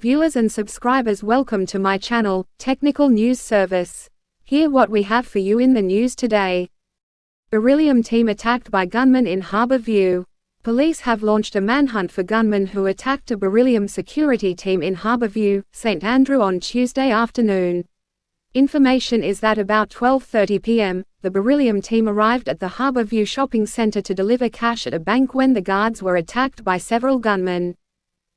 Viewers and subscribers, welcome to my channel, Technical News Service. Hear what we have for you in the news today. Ryllium team attacked by gunmen in Harbour View. Police have launched a manhunt for gunmen who attacked a ryllium security team in Harbour View, St Andrew on Tuesday afternoon. Information is that about 12:30 p.m., the ryllium team arrived at the Harbour View shopping centre to deliver cash at a bank when the guards were attacked by several gunmen.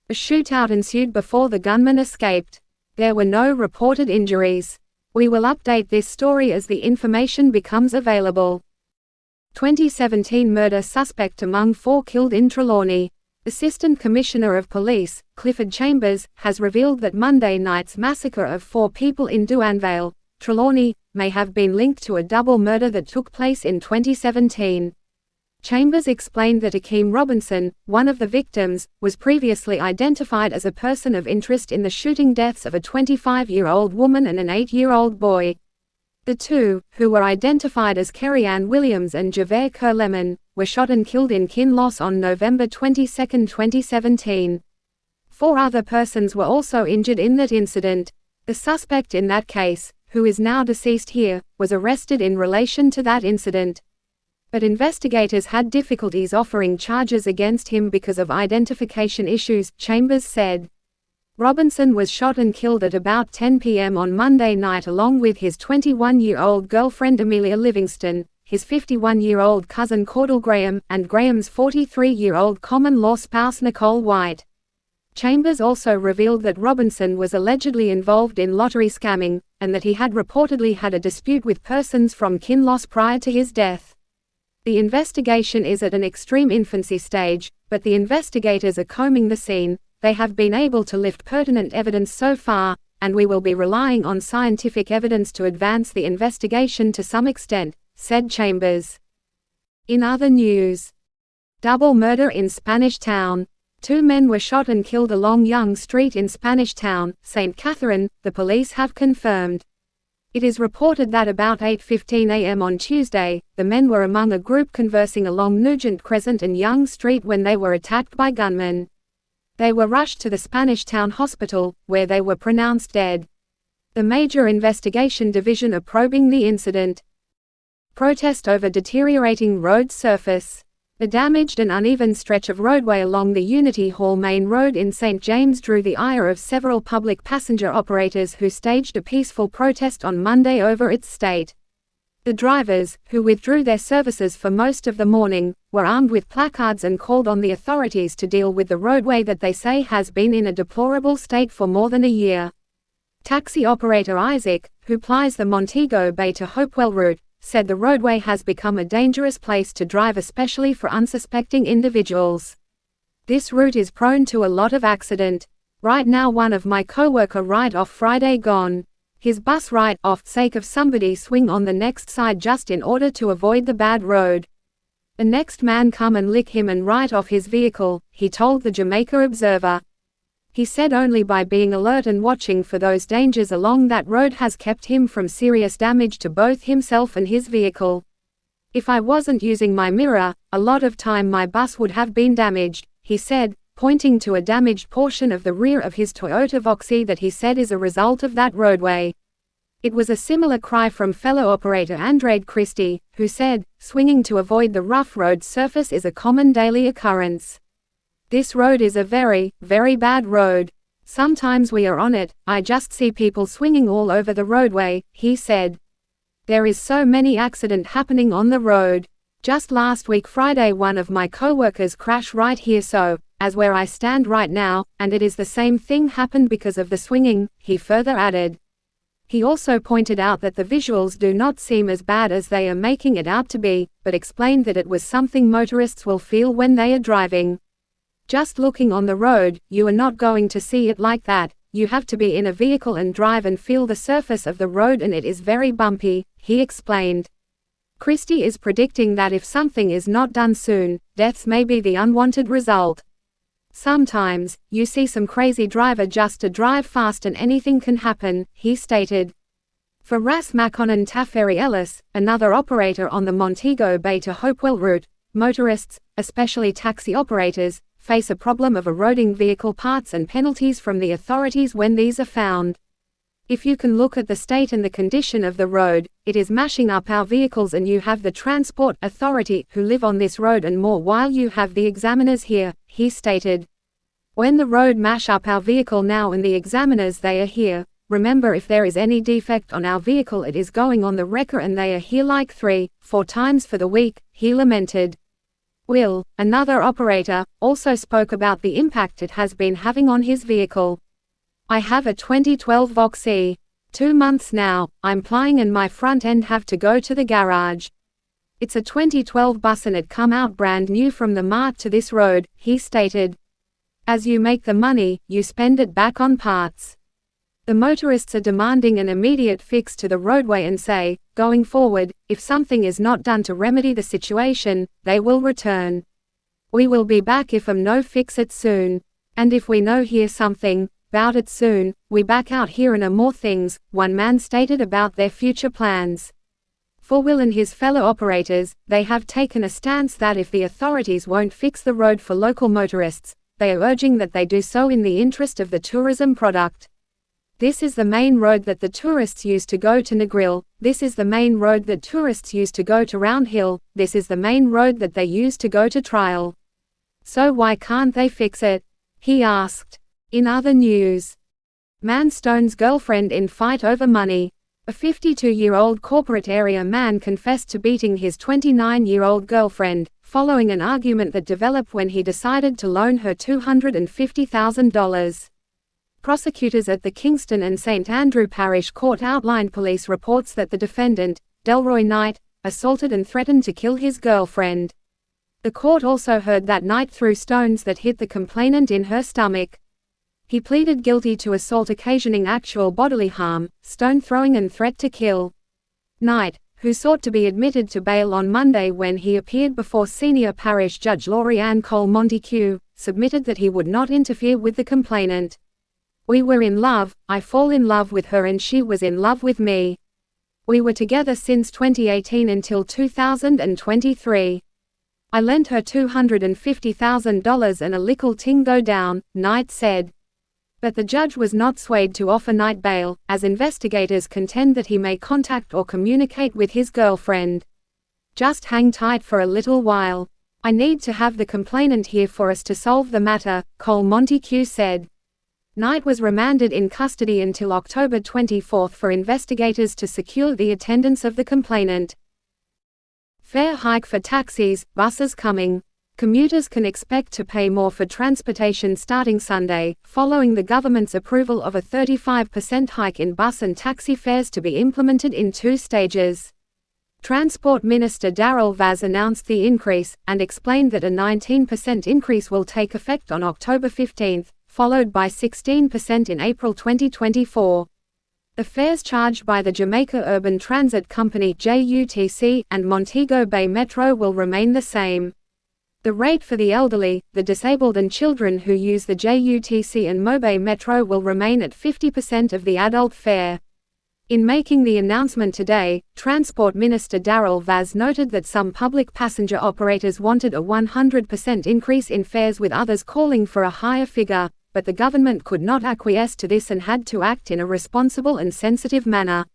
A shootout ensued before the gunmen escaped. There were no reported injuries. We will update this story as the information becomes available. 2017 murder suspect among 4 killed in Trelawney. Assistant Commissioner of Police, Clifford Chambers, has revealed that Monday night's massacre of 4 people in Duanvale, Trelawney, may have been linked to a double murder that took place in 2017. Chambers explained that Akeem Robinson, one of the victims, was previously identified as a person of interest in the shooting deaths of a 25-year-old woman and an 8-year-old boy. The two, who were identified as Kerry Ann Williams and gvnmen, were shot and killed in Kinloss on November 22, 2017. 4 other persons were also injured in that incident. The suspect in that case, who is now deceased here, was arrested in relation to that incident. But investigators had difficulties offering charges against him because of identification issues, Chambers said. Robinson was shot and killed at about 10 p.m. on Monday night along with his 21-year-old girlfriend Amelia Livingston, his 51-year-old cousin Cordell Graham, and Graham's 43-year-old common-law spouse Nicole White. Chambers also revealed that Robinson was allegedly involved in lottery scamming, and that he had reportedly had a dispute with persons from Kinloss prior to his death. The investigation is at an extreme infancy stage, but the investigators are combing the scene. They have been able to lift pertinent evidence so far, and we will be relying on scientific evidence to advance the investigation to some extent, said Chambers. In other news, double murder in Spanish Town. 2 men were shot and killed along Young Street in Spanish Town, St. Catherine, the police have confirmed. It is reported that about 8:15 a.m. on Tuesday, the men were among a group conversing along Nugent Crescent and Young Street when they were attacked by gunmen. They were rushed to the Spanish Town Hospital, where they were pronounced dead. The Major Investigation Division are probing the incident. Protest over deteriorating road surface. A damaged and uneven stretch of roadway along the Unity Hall Main Road in St. James drew the ire of several public passenger operators who staged a peaceful protest on Monday over its state. The drivers, who withdrew their services for most of the morning, were armed with placards and called on the authorities to deal with the roadway that they say has been in a deplorable state for more than a year. Taxi operator Isaac, who plies the Montego Bay to Hopewell route, said the roadway has become a dangerous place to drive, especially for unsuspecting individuals. This route is prone to a lot of accident. Right now one of my co-worker right off Friday gone. His bus right off sake of somebody swing on the next side just in order to avoid the bad road. The next man come and lick him and right off his vehicle, he told the Jamaica Observer. He said only by being alert and watching for those dangers along that road has kept him from serious damage to both himself and his vehicle. If I wasn't using my mirror, a lot of time my bus would have been damaged, he said, pointing to a damaged portion of the rear of his Toyota Voxy that he said is a result of that roadway. It was a similar cry from fellow operator Andrade Christie, who said, swinging to avoid the rough road surface is a common daily occurrence. This road is a very, very bad road. Sometimes we are on it, I just see people swinging all over the roadway, he said. There is so many accident happening on the road. Just last week Friday one of my co-workers crashed right here so, as where I stand right now, and it is the same thing happened because of the swinging, he further added. He also pointed out that the visuals do not seem as bad as they are making it out to be, but explained that it was something motorists will feel when they are driving. Just looking on the road, you are not going to see it like that. You have to be in a vehicle and drive and feel the surface of the road, and it is very bumpy, he explained. Christie is predicting that if something is not done soon, deaths may be the unwanted result. Sometimes, you see some crazy driver just to drive fast and anything can happen, he stated. For Ras Maconan Taferi Ellis, another operator on the Montego Bay to Hopewell route, motorists, especially taxi operators, face a problem of eroding vehicle parts and penalties from the authorities when these are found. If you can look at the state and the condition of the road, it is mashing up our vehicles, and you have the Transport Authority who live on this road and more, while you have the examiners here, he stated. When the road mash up our vehicle now and the examiners they are here, remember if there is any defect on our vehicle it is going on the wrecker and they are here like 3-4 times for the week, he lamented. Will, another operator, also spoke about the impact it has been having on his vehicle. I have a 2012 Voxy. 2 months now, I'm plying and my front end have to go to the garage. It's a 2012 bus and it come out brand new from the mart to this road, he stated. As you make the money, you spend it back on parts. The motorists are demanding an immediate fix to the roadway and say, going forward, if something is not done to remedy the situation, they will return. We will be back if no fix it soon. And if we no hear something about it soon, we back out here and more things, one man stated about their future plans. For Will and his fellow operators, they have taken a stance that if the authorities won't fix the road for local motorists, they are urging that they do so in the interest of the tourism product. This is the main road that the tourists use to go to Negril, this is the main road that tourists use to go to Round Hill, this is the main road that they use to go to Trial. So why can't they fix it? He asked. In other news, man stones girlfriend in fight over money. A 52-year-old corporate area man confessed to beating his 29-year-old girlfriend, following an argument that developed when he decided to loan her $250,000. Prosecutors at the Kingston and St Andrew Parish Court outlined police reports that the defendant, Delroy Knight, assaulted and threatened to kill his girlfriend. The court also heard that Knight threw stones that hit the complainant in her stomach. He pleaded guilty to assault occasioning actual bodily harm, stone throwing and threat to kill. Knight, who sought to be admitted to bail on Monday when he appeared before Senior Parish Judge Laurie Ann Cole Montague, submitted that he would not interfere with the complainant. We were in love, I fall in love with her and she was in love with me. We were together since 2018 until 2023. I lent her $250,000 and a little ting go down, Knight said. But the judge was not swayed to offer Knight bail, as investigators contend that he may contact or communicate with his girlfriend. Just hang tight for a little while. I need to have the complainant here for us to solve the matter, Cole Montague said. Knight was remanded in custody until October 24 for investigators to secure the attendance of the complainant. Fare hike for taxis, buses coming. Commuters can expect to pay more for transportation starting Sunday, following the government's approval of a 35% hike in bus and taxi fares to be implemented in 2 stages. Transport Minister Darryl Vaz announced the increase, and explained that a 19% increase will take effect on October 15, followed by 16% in April 2024. The fares charged by the Jamaica Urban Transit Company JUTC and Montego Bay Metro will remain the same. The rate for the elderly, the disabled and children who use the JUTC and Mobay Metro will remain at 50% of the adult fare. In making the announcement today, Transport Minister Darryl Vaz noted that some public passenger operators wanted a 100% increase in fares with others calling for a higher figure, but the government could not acquiesce to this and had to act in a responsible and sensitive manner.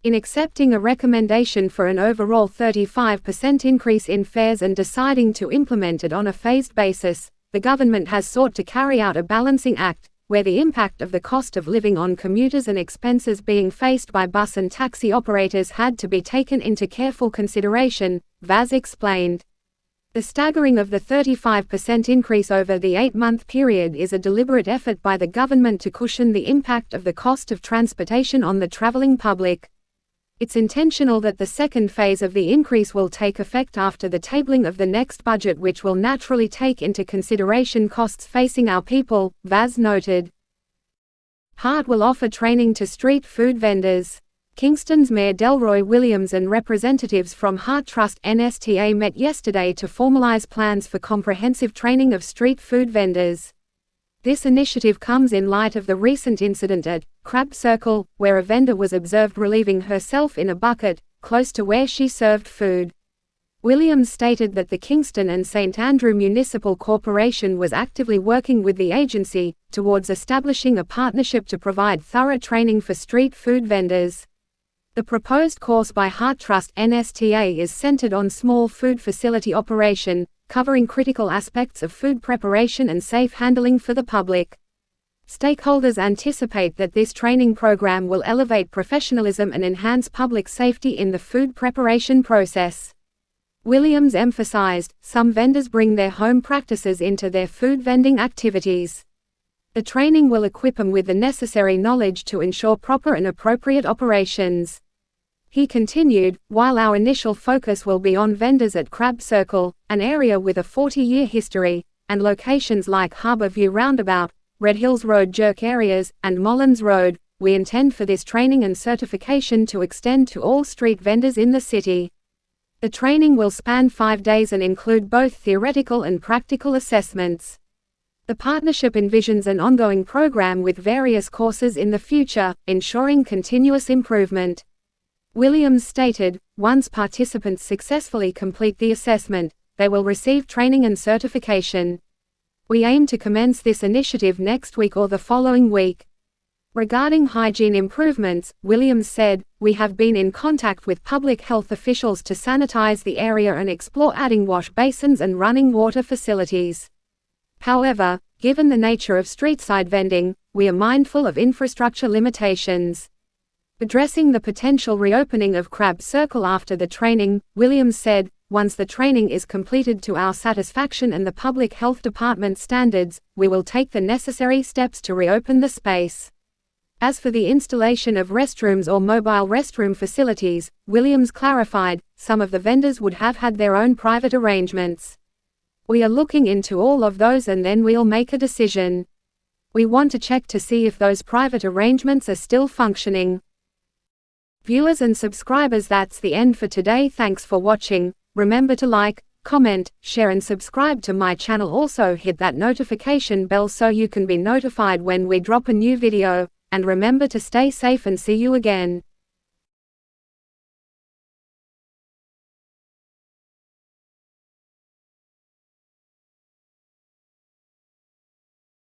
In accepting a recommendation for an overall 35% increase in fares and deciding to implement it on a phased basis, the government has sought to carry out a balancing act, where the impact of the cost of living on commuters and expenses being faced by bus and taxi operators had to be taken into careful consideration, Vaz explained. The staggering of the 35% increase over the 8-month period is a deliberate effort by the government to cushion the impact of the cost of transportation on the traveling public. It's intentional that the second phase of the increase will take effect after the tabling of the next budget, which will naturally take into consideration costs facing our people, Vaz noted. Hart will offer training to street food vendors. Kingston's Mayor Delroy Williams and representatives from Hart Trust NSTA met yesterday to formalize plans for comprehensive training of street food vendors. This initiative comes in light of the recent incident at Crab Circle, where a vendor was observed relieving herself in a bucket, close to where she served food. Williams stated that the Kingston and St Andrew Municipal Corporation was actively working with the agency towards establishing a partnership to provide thorough training for street food vendors. The proposed course by Heart Trust NSTA is centered on small food facility operation, covering critical aspects of food preparation and safe handling for the public. Stakeholders anticipate that this training program will elevate professionalism and enhance public safety in the food preparation process. Williams emphasized, some vendors bring their home practices into their food vending activities. The training will equip them with the necessary knowledge to ensure proper and appropriate operations. He continued, while our initial focus will be on vendors at Crab Circle, an area with a 40-year history, and locations like Harbour View Roundabout, Red Hills Road Jerk areas, and Mullins Road, we intend for this training and certification to extend to all street vendors in the city. The training will span 5 days and include both theoretical and practical assessments. The partnership envisions an ongoing program with various courses in the future, ensuring continuous improvement. Williams stated, once participants successfully complete the assessment, they will receive training and certification. We aim to commence this initiative next week or the following week. Regarding hygiene improvements, Williams said, we have been in contact with public health officials to sanitize the area and explore adding wash basins and running water facilities. However, given the nature of street-side vending, we are mindful of infrastructure limitations. Addressing the potential reopening of Crab Circle after the training, Williams said, once the training is completed to our satisfaction and the Public Health Department standards, we will take the necessary steps to reopen the space. As for the installation of restrooms or mobile restroom facilities, Williams clarified, some of the vendors would have had their own private arrangements. We are looking into all of those and then we'll make a decision. We want to check to see if those private arrangements are still functioning. Viewers and subscribers, that's the end for today. Thanks for watching. Remember to like, comment, share and subscribe to my channel. Also hit that notification bell so you can be notified when we drop a new video. And remember to stay safe and see you again.